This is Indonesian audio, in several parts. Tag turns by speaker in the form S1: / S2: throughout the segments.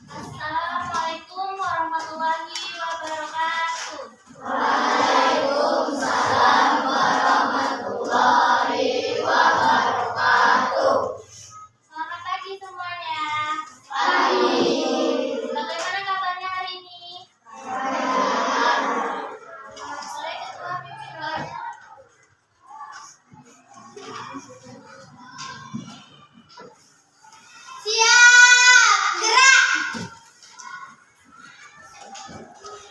S1: Assalamualaikum warahmatullahi wabarakatuh.
S2: Waalaikumsalam warahmatullahi wabarakatuh.
S1: Selamat pagi semuanya.
S2: Pagi.
S1: Bagaimana kabarnya hari ini? Boleh ketua pimpin doanya?
S2: Siap, gerak.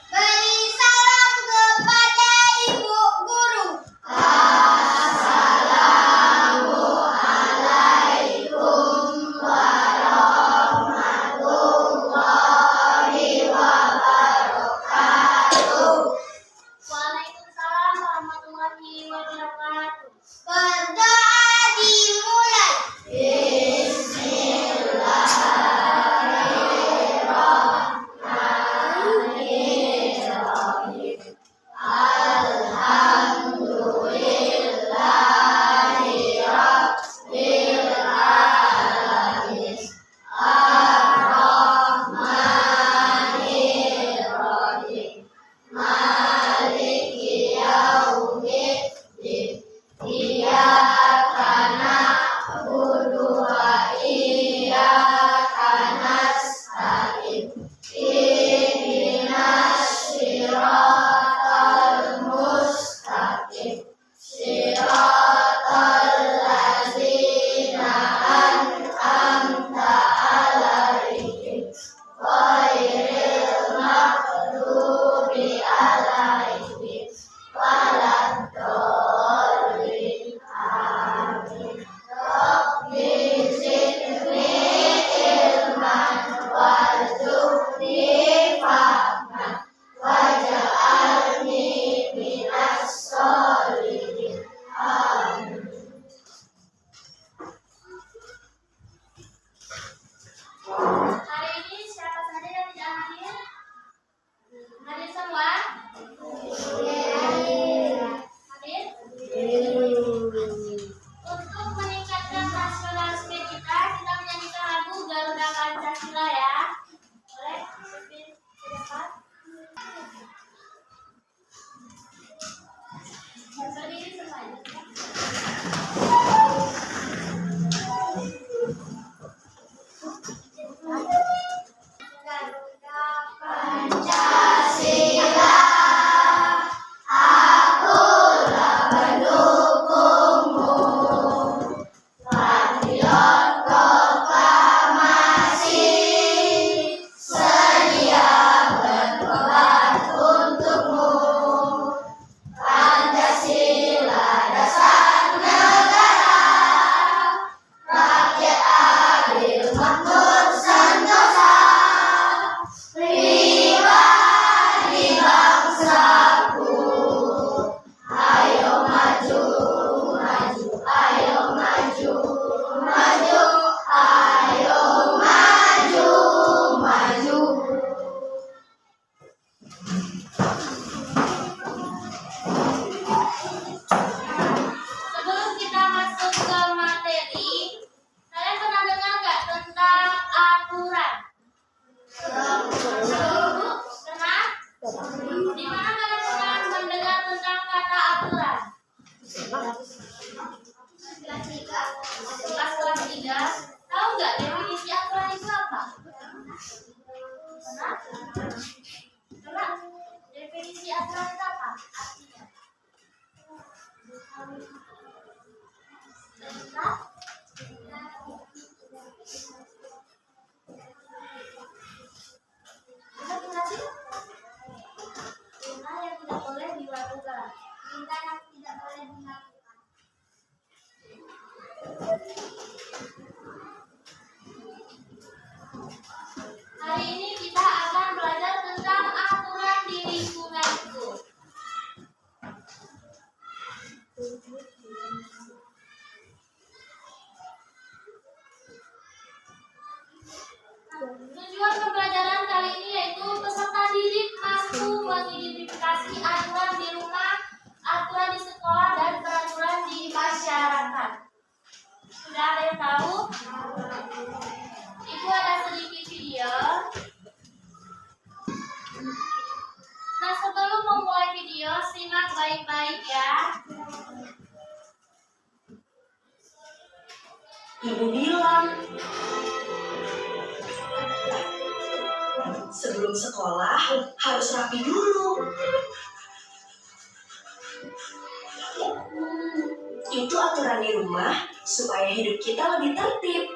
S2: Beri salam kepada Ibu Guru. Assalamualaikum warahmatullahi wabarakatuh.
S1: Waalaikumsalam warahmatullahi wabarakatuh.
S2: Berdoa dimulai.
S1: Hari ini siapa saja yang tidak hadir? Hadir semua? Hadir? Untuk meningkatkan nasionalisme kita menyanyikan lagu Garuda Pancasila ya. Boleh? Pimpin ke depan. Berdiri semuanya.
S2: Garuda Pancasila, akulah pendukungmu. Patriot proklamasi, sedia berkorban untukmu. Pancasila dasar negara, rakyat adil makmur sentosa. Pribadi bangsaku, ayo maju, maju, ayo maju, maju, ayo maju, maju.
S1: Sebelum kita masuk ke materi, kalian pernah dengar nggak tentang aturan? Pernah? Di mana kalian pernah mendengar tentang kata aturan? Kelas 3. Tahu nggak definisi aturan itu apa? Pernah? Pernah? Definisi aturan itu apa? Artinya? Pernah? Bisa jelasin? Perintah yang tidak boleh dilakukan.
S2: Perintah yang tidak boleh dilakukan.
S1: Hari ini kita akan belajar tentang aturan di lingkunganku. Tujuan pembelajaran kali ini yaitu peserta didik mampu mengidentifikasi aturan di rumah, aturan di sekolah, dan peraturan di masyarakat. Sudah ada yang tahu? Ibu ada sedikit video. Nah, sebelum memulai video, simak baik-baik ya.
S3: Ibu bilang, sebelum sekolah harus rapi dulu. Itu aturan di rumah supaya hidup kita lebih tertib.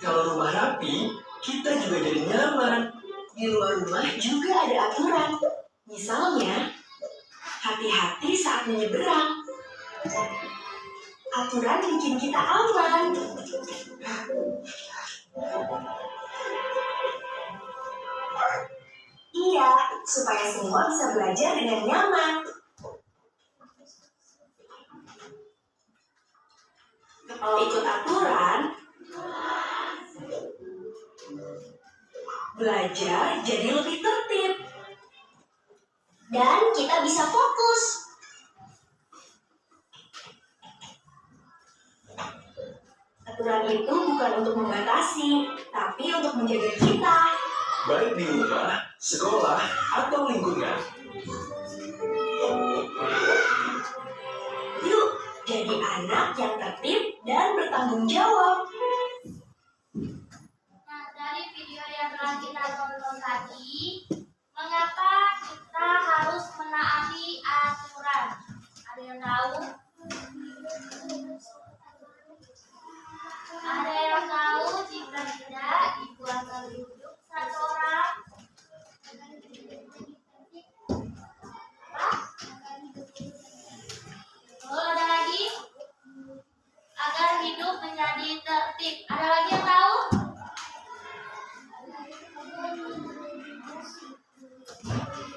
S4: Kalau rumah rapi, kita juga jadi nyaman.
S3: Di luar rumah juga ada aturan. Misalnya, hati-hati saat menyeberang. Aturan bikin kita aman. Iya, supaya semua bisa belajar dengan nyaman. Kalau ikut aturan, belajar jadi lebih tertib. Dan kita bisa fokus. Aturan itu bukan untuk membatasi, tapi untuk menjaga kita.
S4: Baik di rumah, sekolah, atau lingkungan.
S3: Yuk, jadi anak yang tertib dan bertanggung jawab.
S1: Nah, dari video yang telah kita tonton tadi, mengapa kita harus menaati aturan? Ada yang tahu? Ada yang tahu jika tidak dibuat terduduk satu orang? Apa? Oh, ada lagi? Agar hidup menjadi tertib. Ada lagi yang tahu?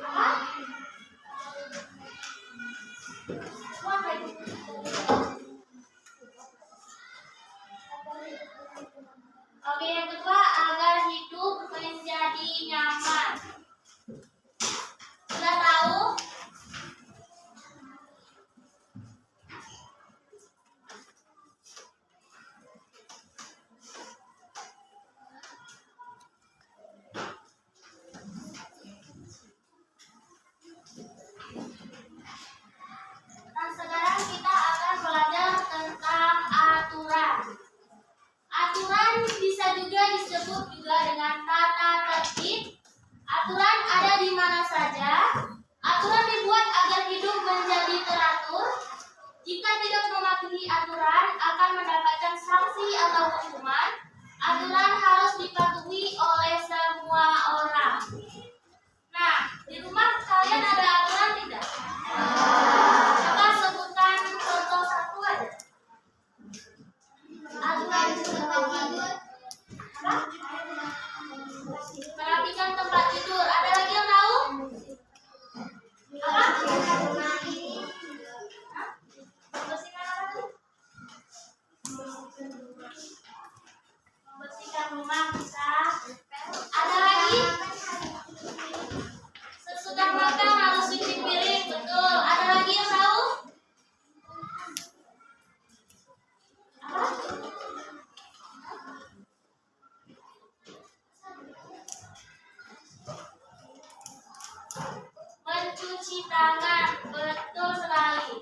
S1: Apa? Semua kayak gitu. Oke, yang kedua, agar hidup menjadi nyaman. Sudah tahu? Nah, sekarang kita akan belajar tentang aturan. Aturan bisa juga disebut juga dengan tata tertib. Aturan ada di mana saja. Aturan dibuat agar hidup menjadi teratur. Jika tidak mematuhi aturan, akan mendapatkan sanksi atau hukuman. Aturan harus dipatuhi oleh semua orang. Nah, di rumah kalian ada aturan tidak? Coba sebutkan contoh satu aja. Aturan tempat tidur. Apa? Merapikan tempat tidur. Ada lagi yang tahu? Apa? Hah? Membersihkan apa tuh? Membersihkan rumah bisa. Ada lagi? Sesudah makan harus cuci piring. Betul. Ada lagi yang tahu? Apa? Mencuci tangan, betul sekali.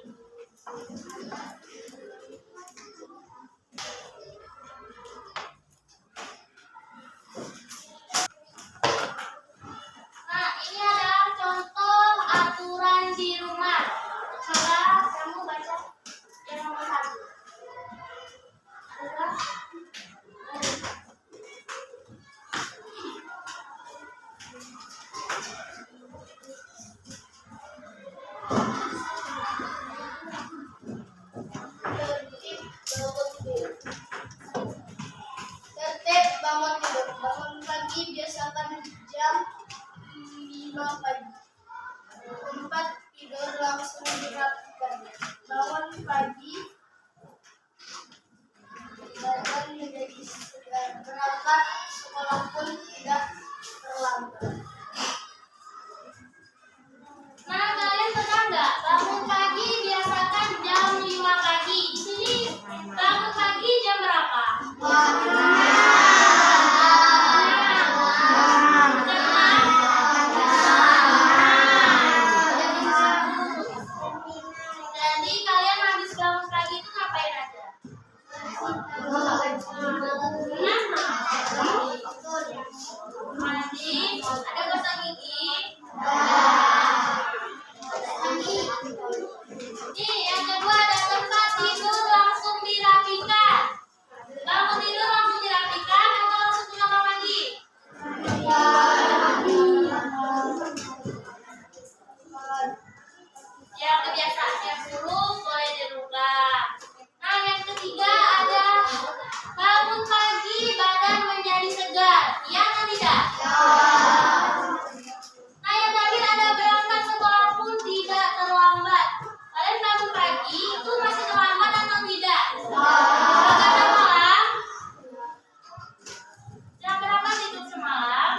S1: Nah, ini adalah contoh aturan di rumah. Coba kamu baca yang nomor 1. Ada?
S2: Tertib bangun tidur. Bangun pagi biasakan jam 5 pagi.
S1: gigi? Nih, yang kedua ada tempat tidur langsung dirapikan. Bangun tidur langsung dirapikan atau langsung ke kamar mandi? Yang kebiasaan yang buruk boleh dirubah. Nah, yang ketiga ada bangun pagi badan menjadi segar. Iya atau tidak? Nah, yang terakhir ada berangkat sekolah pun tidak terlambat. Kalian bangun pagi itu masih terlambat atau tidak? Berangkat malam? Jam berapa tidur semalam?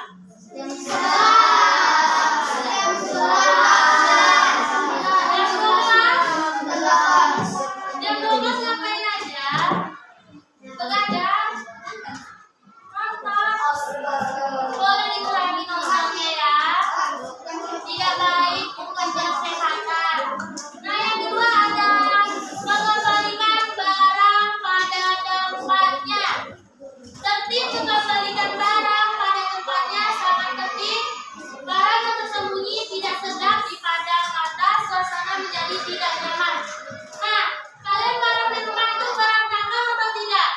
S1: Jam 12 ngapain aja? Begadang? Nonton? Boleh dikurangi nontonnya ya. Tidak baik untuk kesehatan. Nah, yang kedua ada mengembalikan barang pada tempatnya. Tertib mengembalikan barang pada tempatnya sangat penting. Barang yang tersembunyi tidak sedap dipandang mata, suasana menjadi tidak nyaman. Nah, kalian barang di rumah itu barang dagang atau tidak?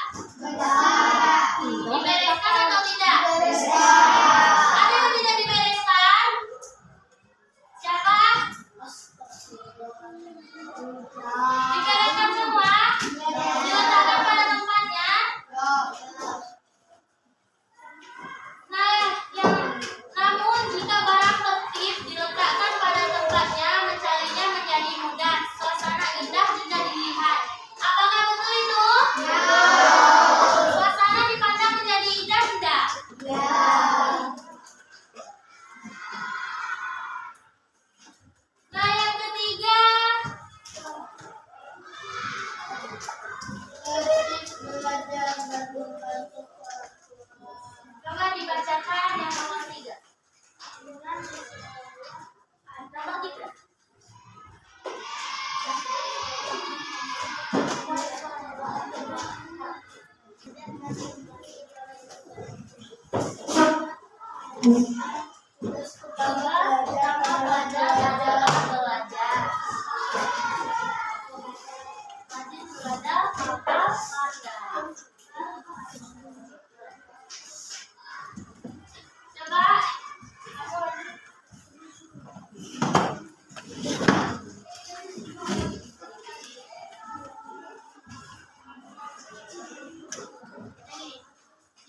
S1: Dibereskan atau tidak? Ada yang tidak dibereskan? Siapa? Dibereskan semua? Diletakkan pada tempatnya? Nah, namun jika barang tertib diletakkan pada tempatnya, mencarinya menjadi mudah. Suasana indah jika dilihat. Apakah betul itu? Suasana dipandang menjadi indah tidak? Nah, yang ketiga, coba dibacakan yang nomor 3. Nomor 3. Coba belajar adalah belajar. Rajin belajar, pintar belajar. Coba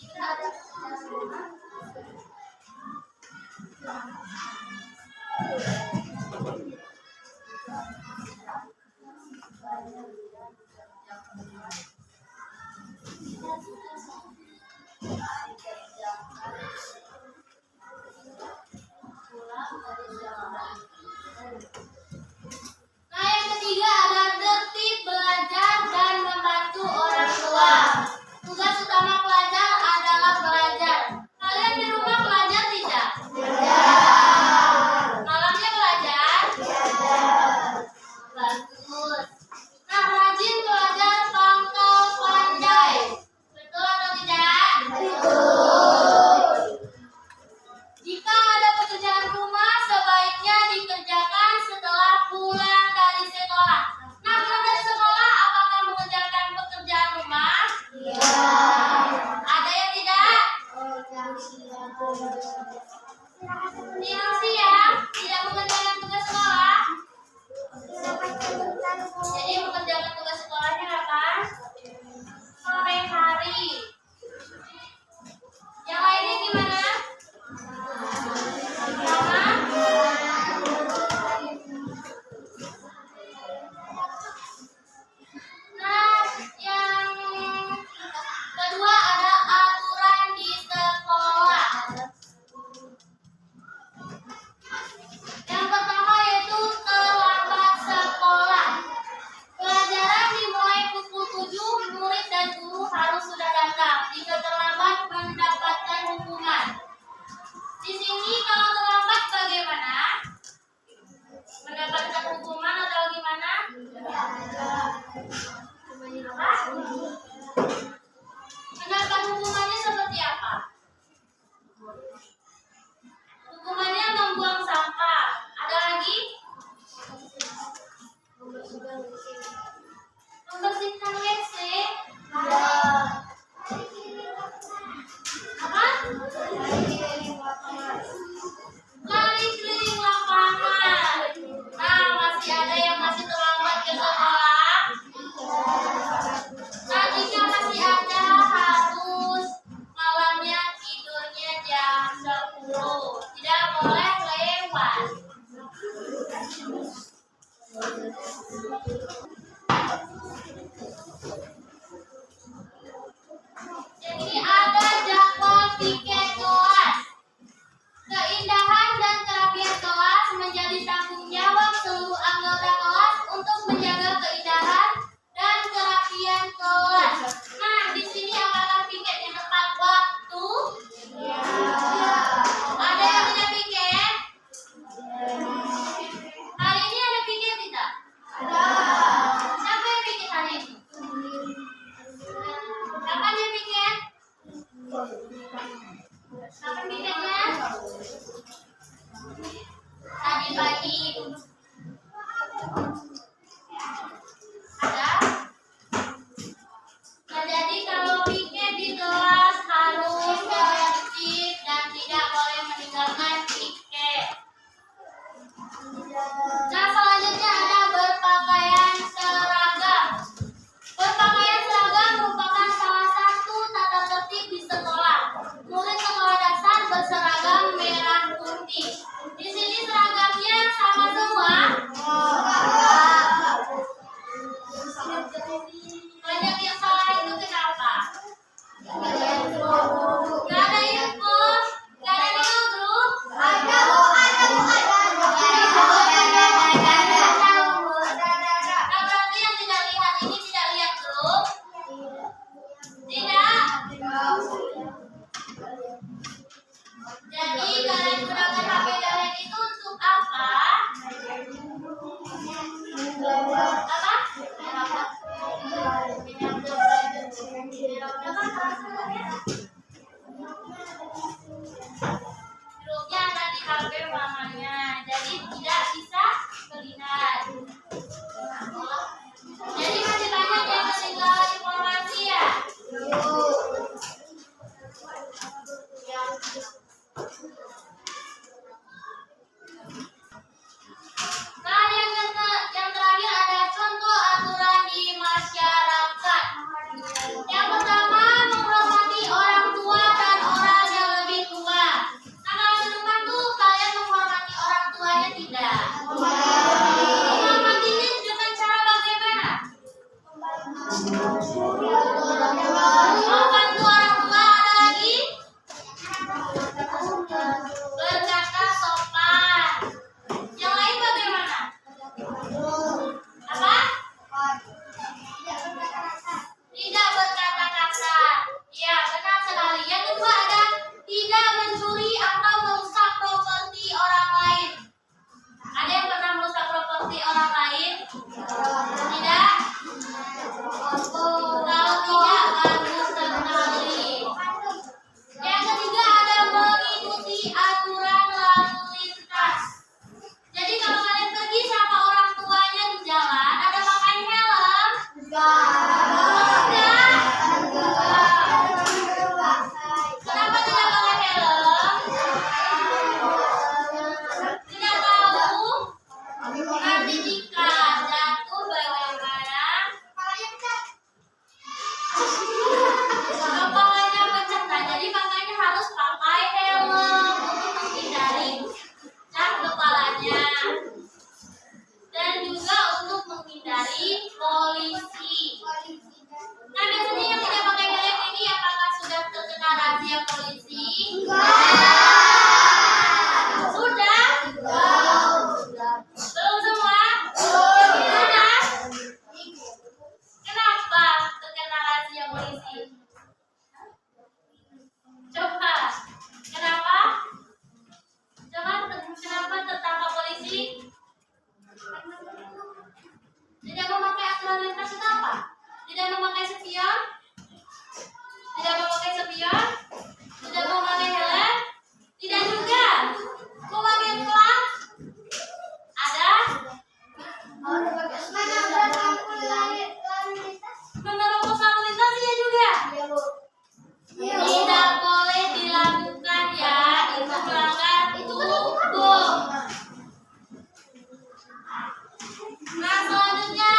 S1: jika ada Nah, yang ketiga ada tertib belajar dan membantu orang tua. Tugas utama pelajar adalah belajar. Kalian di rumah belajar tidak? Malamnya belajar? baik. Ada? Nah, jadi kalau piket di kelas harus tertib dan tidak boleh meninggalkan piket. Nah, selanjutnya ada berpakaian seragam. Berpakaian seragam merupakan salah satu tata tertib di sekolah. Murid sekolah dasar berseragam merah putih. Di sini seragamnya sama semua. Banyak yang salah itu kenapa? Gak ada info. Gak ada nilai grup. Nah, berarti yang tidak lihat ini tidak lihat grup. Tidak. Jadi kalian gunakan HP kalian itu untuk apa? Grupnya ada di HP mamanya, jadi tidak bisa melihat. Jadi masih banyak yang ketinggalan informasi ya. Nah, yang terakhir ada contoh aturan di masyarakat. Yang pertama, menghormati orang tua dan orang yang lebih tua. Nah, kalau di rumah tuh kalian menghormati orang tuanya tidak? Menghormatinya dengan cara bagaimana? Membantu orang tua, ada lagi? Berkata sopan. Yang lain bagaimana? Apa? Tidak berkata kasar. Ya, benar sekali. Yang kedua ada tidak mencuri atau merusak properti orang lain. Ada yang pernah merusak properti orang lain? Tidak? Kalau tidak, bagus sekali. Yang ketiga ada mengikuti aturan lalu lintas. Jadi kalau kalian pergi sama orang tuanya di jalan, ada pakai helm? Enggak. Kenapa tidak pakai helm? Tidak tahu. Nanti jika jatuh bagaimana? Kepalanya pecah. Nah, jadi makanya harus pakai helm untuk menghindari pecah kepalanya. Dan juga untuk menghindari polisi. Nah, biasanya yang tidak pakai helm ini apakah sudah terkena razia polisi? Sudah? Belum semua? Sudah? Kenapa terkena razia polisi? Coba. Kenapa? Kenapa tertangkap polisi? Tidak memakai aturan lintas kenapa? Tidak memakai spion? Tidak memakai spion? Tidak memakai helm? Tidak juga. Memakai pelang? Ada? Menerobos lalu lintas ya juga? Tidak boleh dilakukan ya. Itu melanggar hukum. Nah, selanjutnya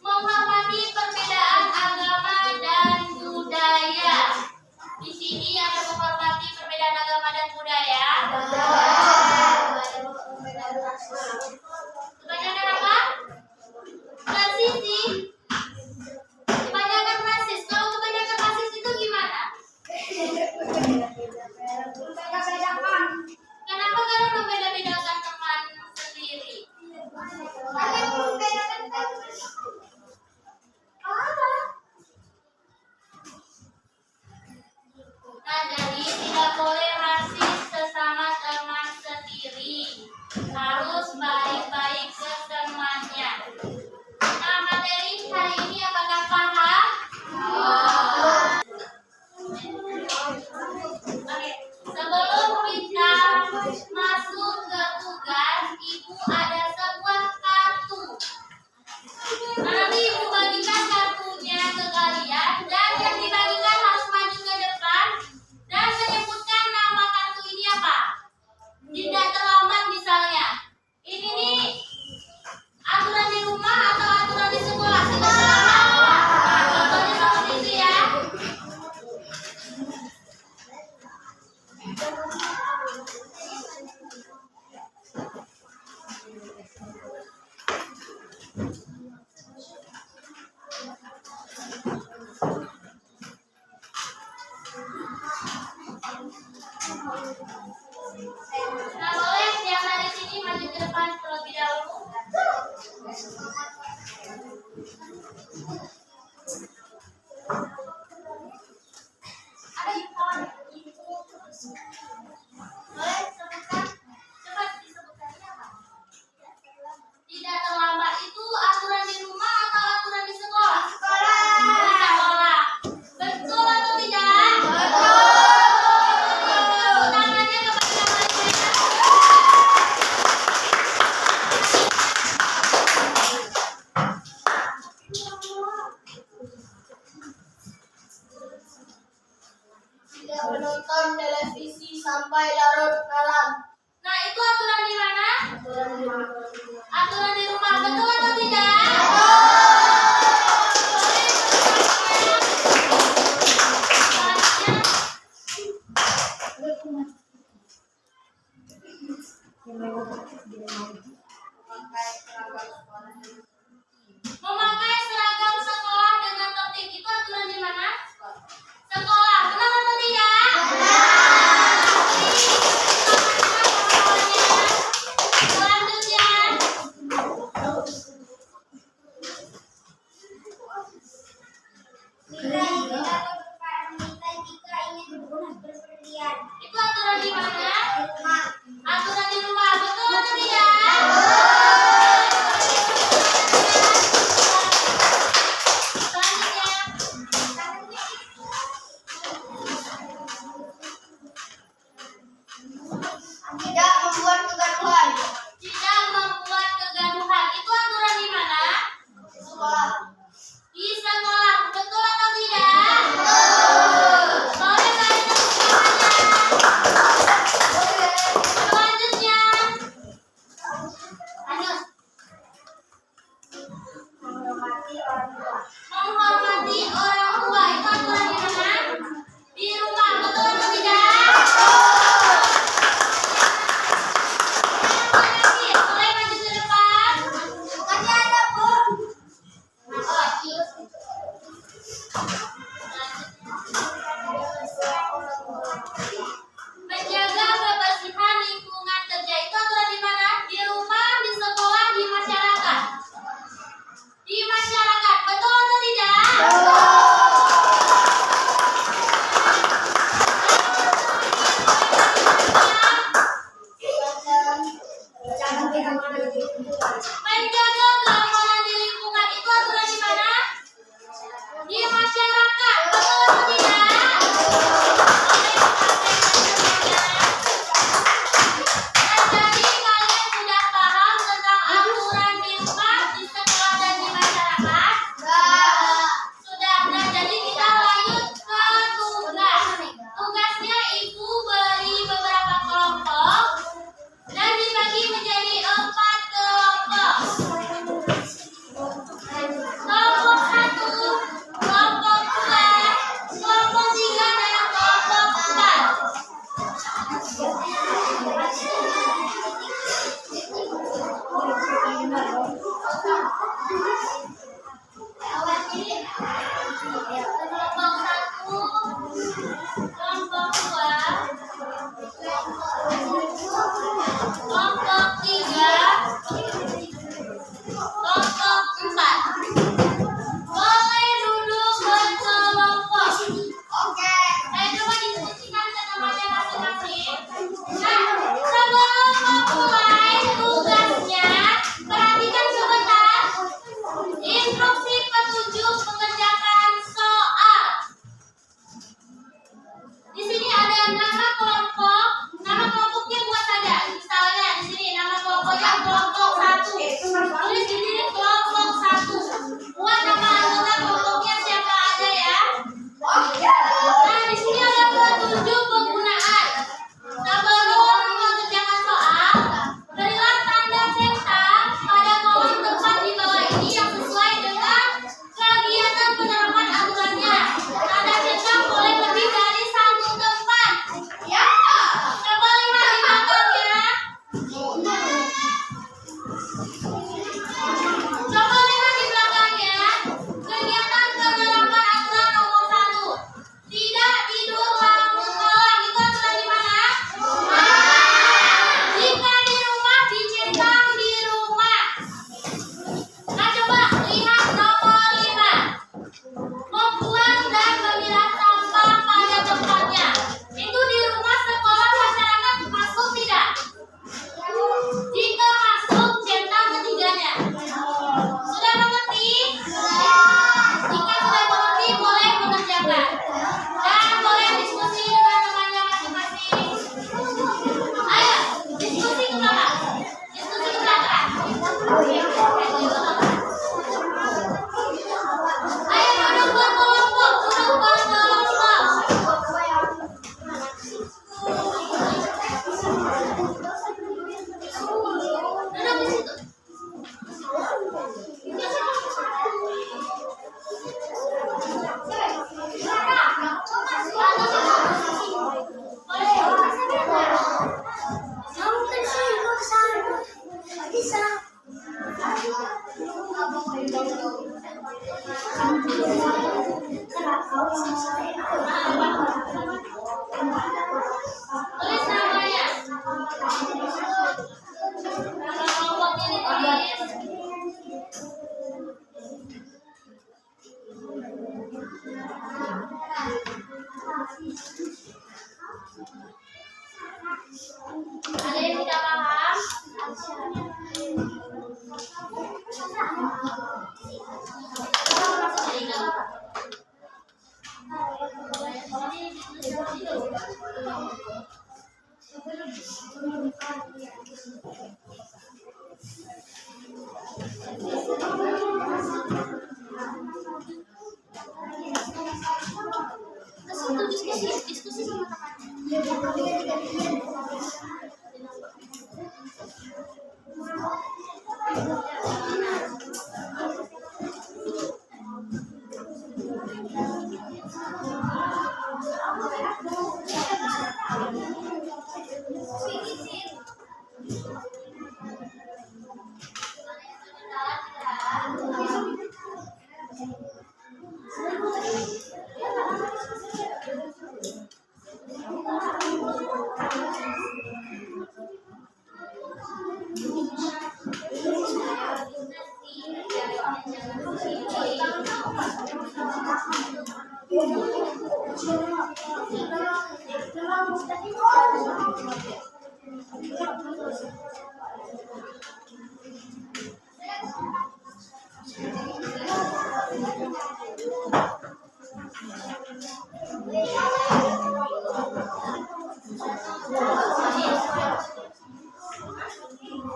S1: menghormati perbedaan agama dan budaya. Di sini ada menghormati perbedaan agama dan budaya. Kebanyakan apa? Rasis sih. Kebanyakan rasis. Kalau kebanyakan rasis itu gimana? Kenapa kalian membeda-bedakan teman sendiri? Nah, jadi tidak boleh rasis sesama teman sendiri. Harus baik-baik ke temannya. Nah, materi hari ini apakah paham? Oke, sebelum kita masuk ke tugas, Ibu Tidak membuat kegaduhan. Itu aturan di mana? Di sekolah. Betul atau tidak? Boleh kalian tepuk tangannya. Selanjutnya. Lanjut.
S2: Menghormati orang tua.
S1: Menghormati orang tua. Itu aturan di mana? Di rumah. Betul atau tidak? Boleh maju ke depan.
S2: Tadi ada, Bu.
S1: Menjaga kebersihan lingkungan kerja itu aturan di mana? Di rumah, di sekolah, di masyarakat. Di masyarakat, betul atau tidak?
S2: Jangan pegang mana di
S1: Menjaga keamanan di lingkungan itu aturan di mana? Di masyarakat, betul atau tidak? Dan jadi kalian sudah paham tentang aturan di rumah, di sekolah, dan di masyarakat? Sudah. Nah, jadi kita lanjut ke tugas. Tugasnya ibu beri beberapa kelompok dan dibagi menjadi 4 kelompok. Kelompok 1, kelompok 2, kelompok 3, dan kelompok 4. Kelompok 1, kelompok 2, kelompok 3, kelompok 4. Boleh duduk berkelompok. Coba diskusikan ke temannya masing-masing. Nah, sebelum memulai tugasnya, perhatikan sebentar. Instruksi petunjuk mengerjakan soal. Di sini ada nama kelompok. Nama kelompoknya buat saja. Misalnya di sini nama kelompoknya kelompok 1. Tulis di sini kelompok 1. Buat nama anggota kelompoknya siapa ada ya. Nah, di sini ada petunjuk penggunaan. Sebelum mengerjakan soal, berilah tanda centang pada kolom tempat di bawah ini yang sesuai dengan kegiatan penerapan aturannya. Tanda centang boleh lebih dari 1 tempat. Coba lihat di belakang ya.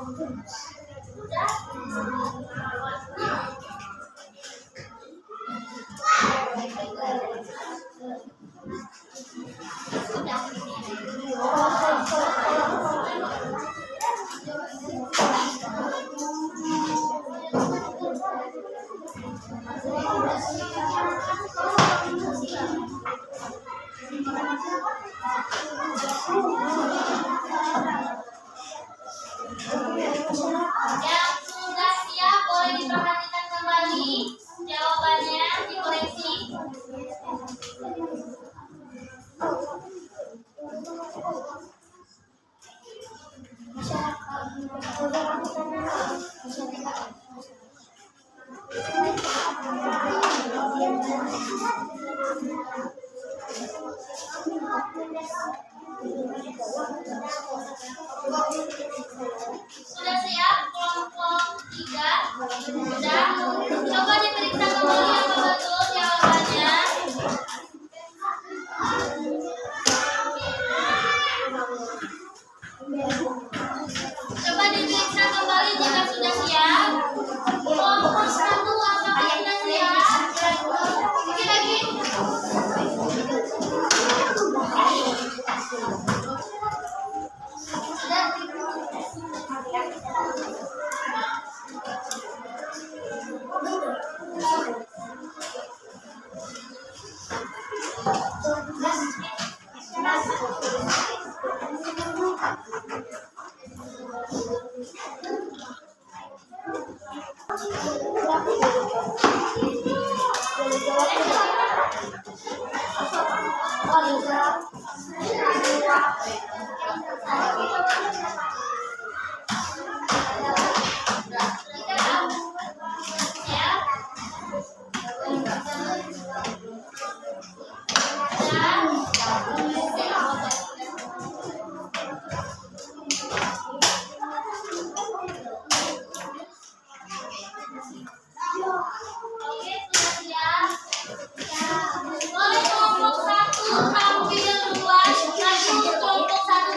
S1: Yang sudah siap boleh diperhatikan kembali jawabannya, dikoreksi. Sudah siap kelompok 3? Sudah. Coba diperiksa kembali apa betul jawabannya. Coba diperiksa kembali jika sudah siap. Kelompok 1 apakah sudah siap? Lagi-lagi. Oke, sudah siap. Boleh kelompok 1 tampil duluan, lalu kelompok 1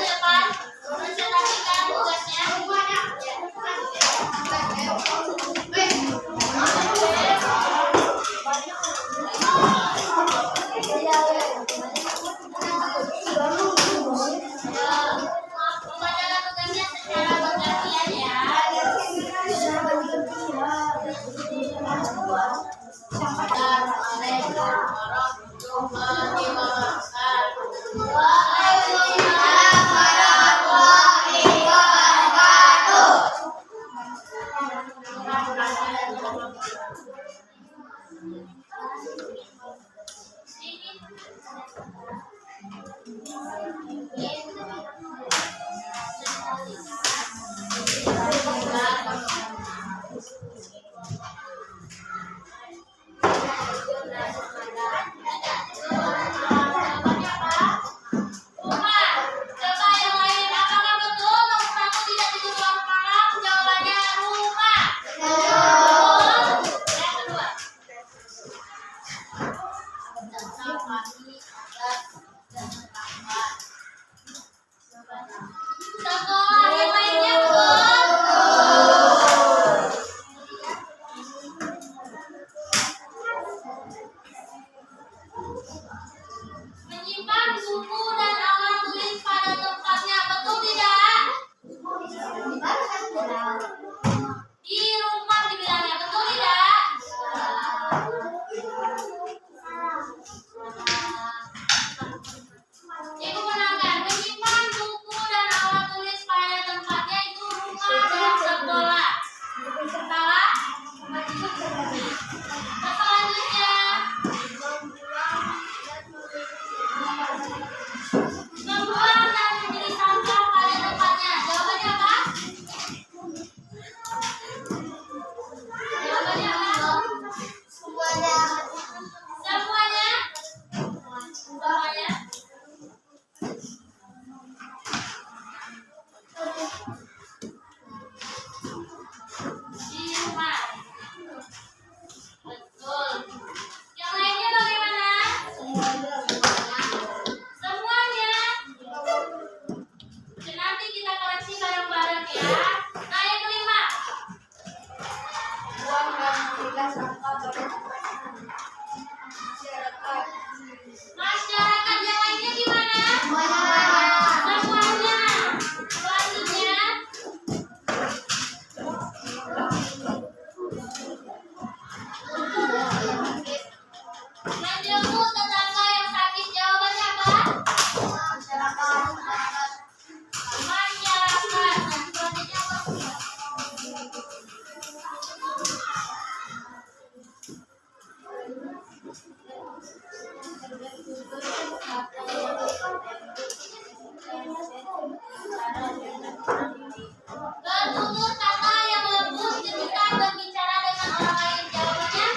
S1: Bertutur kata yang lembut ketika berbicara dengan orang lain. Jawabannya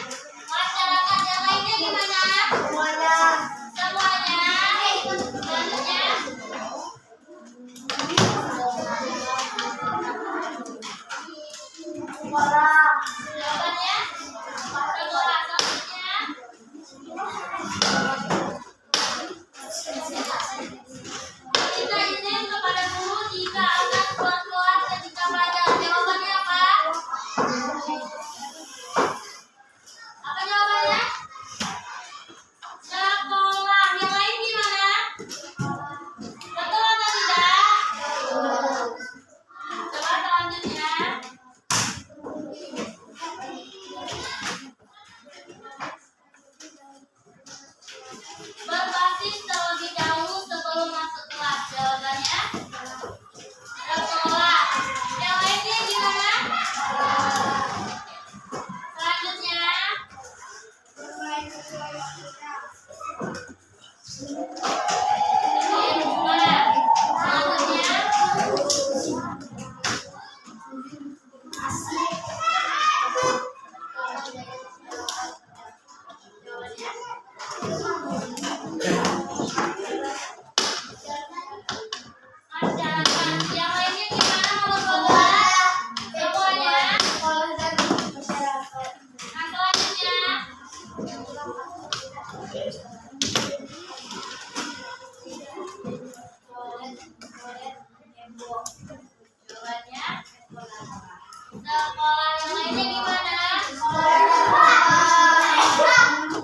S1: masyarakat. Yang lainnya gimana?
S2: Semuanya.
S1: Semuanya. Selanjutnya
S2: Orang.
S1: jawabannya sekolah. Selanjutnya kita izin kepada guru jika akan keluar ketika belajar. Jawabannya apa? Apa jawabannya? Sekolah. Yang lain gimana? Betul atau tidak? Coba selanjutnya. Berbasis terlebih dahulu sebelum masuk kelas. Jawabannya sekolah. Yang lainnya gimana? Selanjutnya
S2: Bermain sesuai waktunya.
S1: ini dua. Selanjutnya masyarakat. Yang lainnya gimana nomor 12? Semuanya.
S2: Sekolah dan masyarakat.
S1: Nah, selanjutnya jawabannya sekolah. Yang lainnya gimana?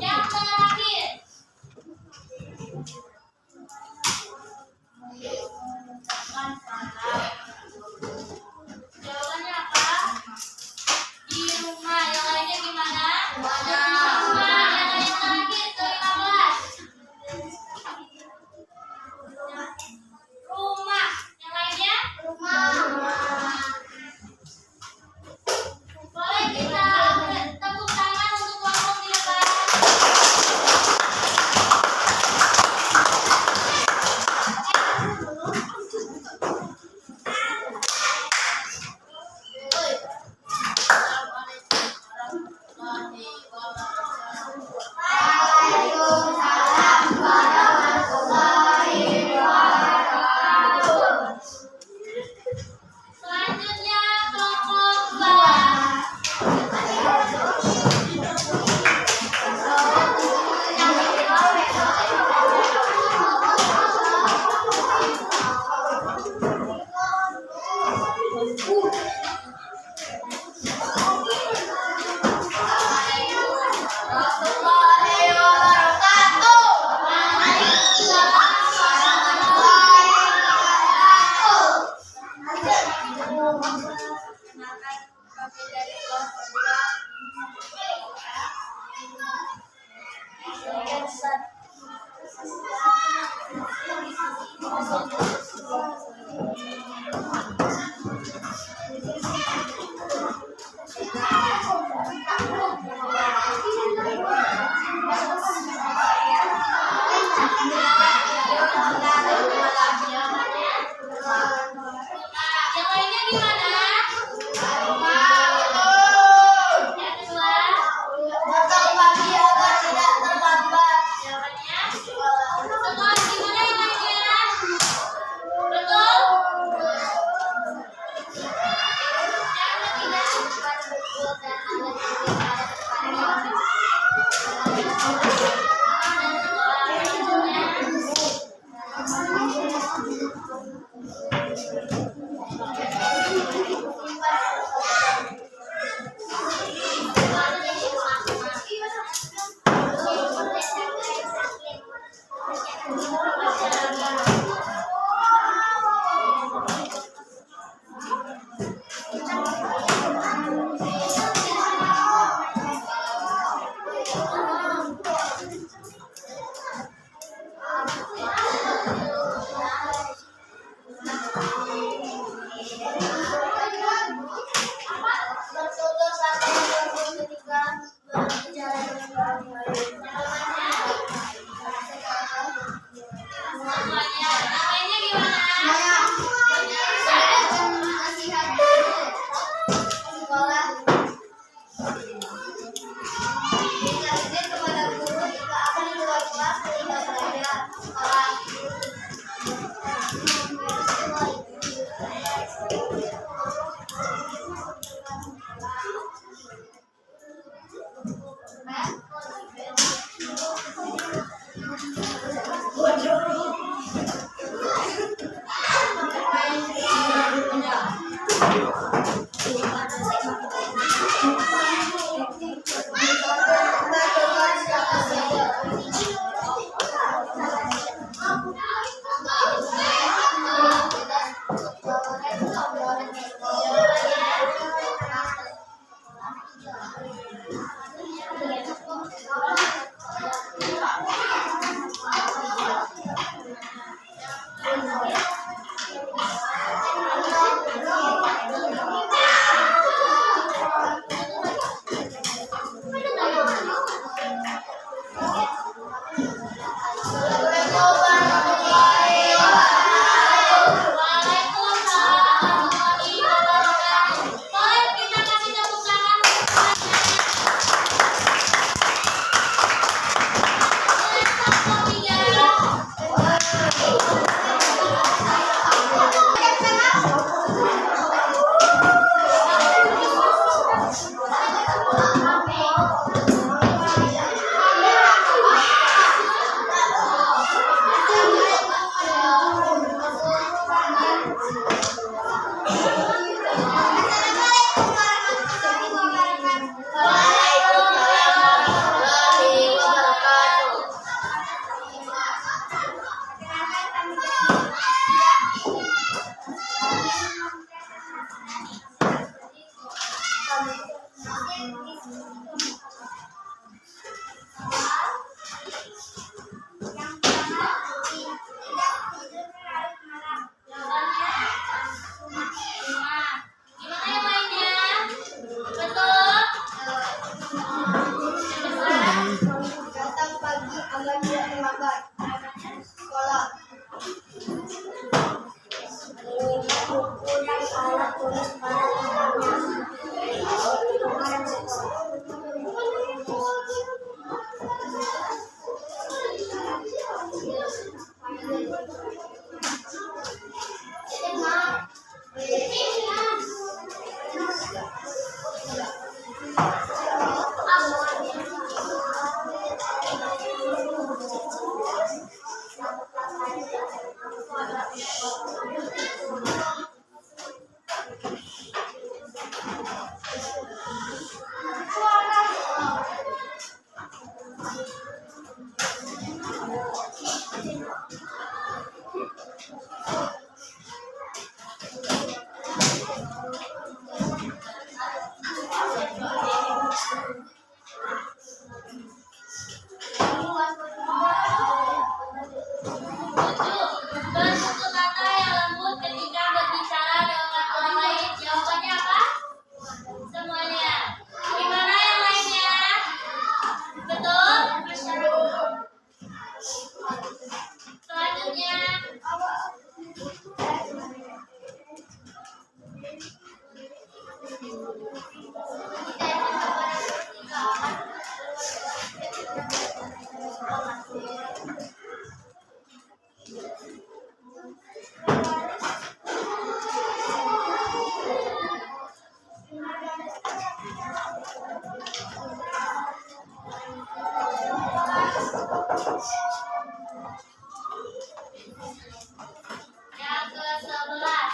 S1: Yang terakhir jawabannya apa? Di rumah. Yang lainnya gimana? Di rumah. Yang lain terakhir ke-15. Rumah. Yang lainnya? Boleh kita tepuk tangan untuk kelompok di depan. Selanjutnya kelompok 2. Yang lainnya gimana?
S2: Yang pertama, tidak tidur larut malam.
S1: Jawabannya lima. Gimana yang lainnya? Betul. Yang kedua,
S2: Datang pagi agar tidak terlambat. Sekolah. Menyimak buku dan alat tulis pada tempatnya.
S1: tujuh. Bertutur kata yang lembut ketika berbicara dengan orang lain. Jawabannya apa? Semuanya. Gimana yang lainnya? Betul? Selanjutnya, yang ke-11.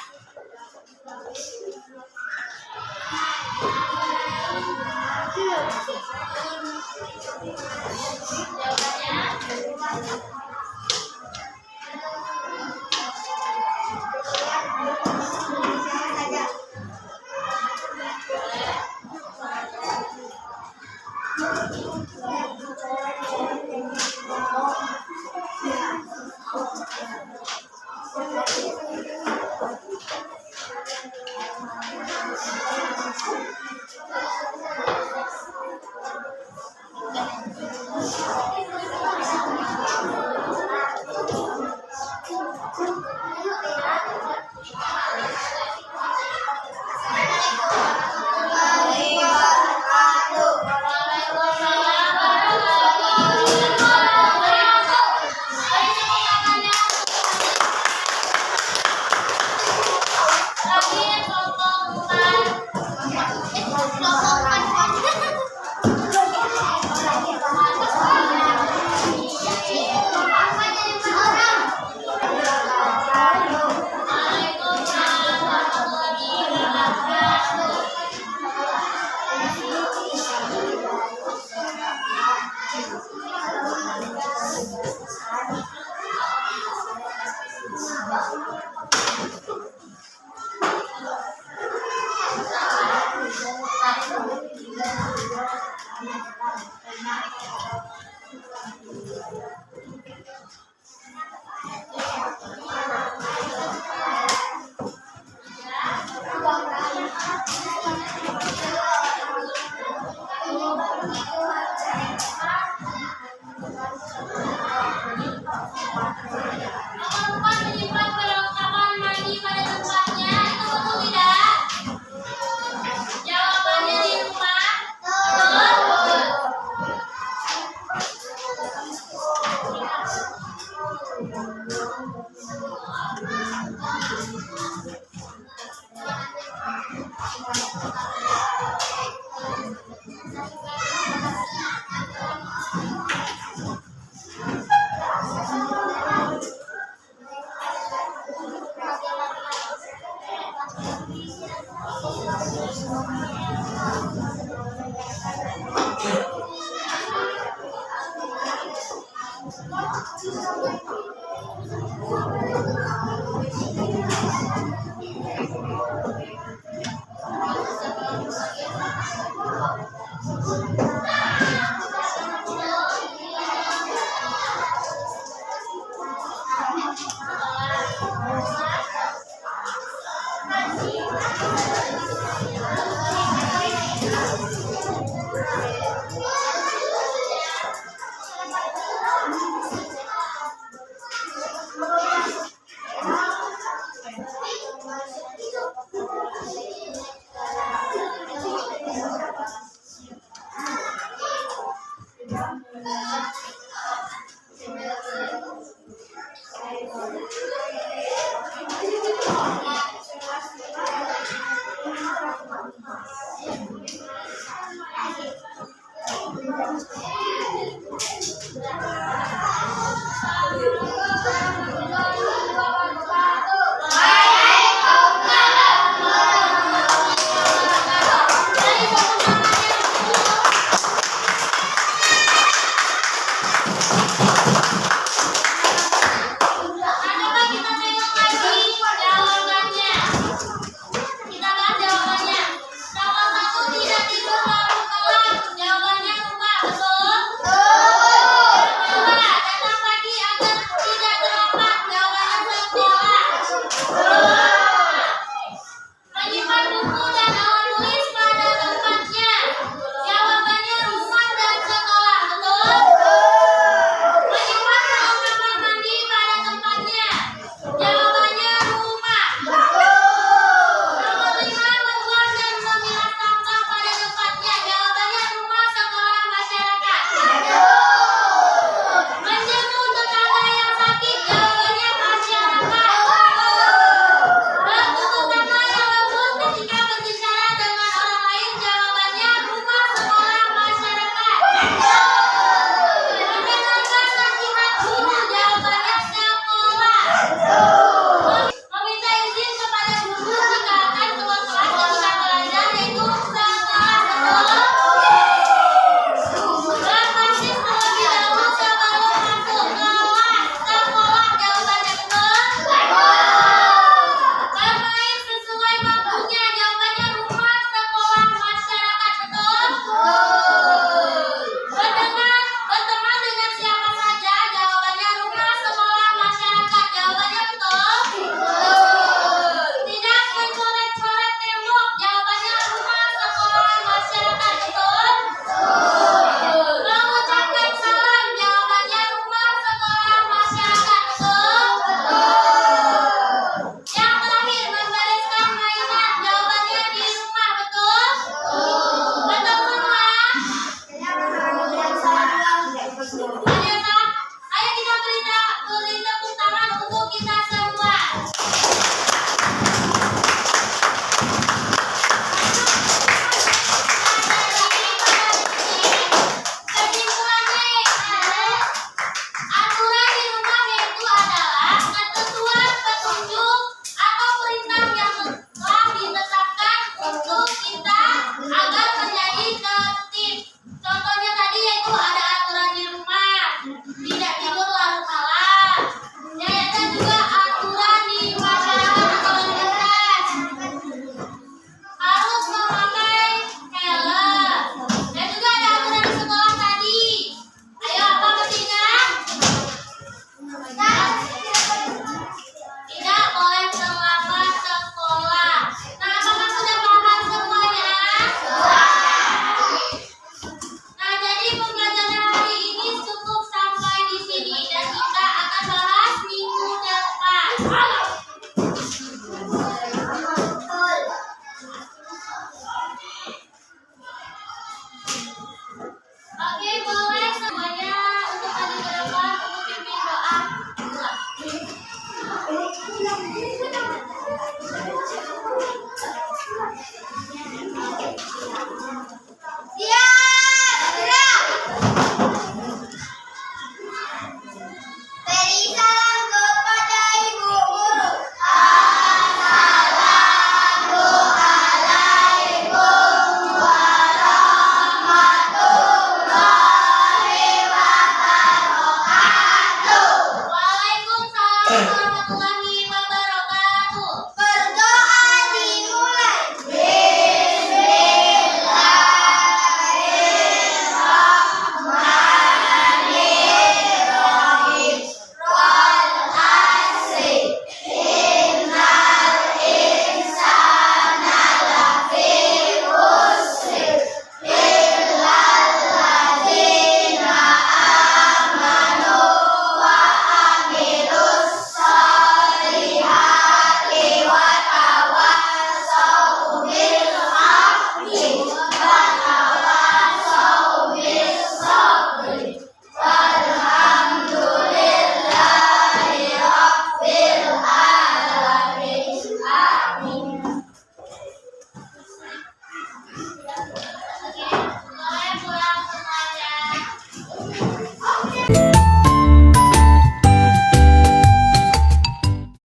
S1: Jawabannya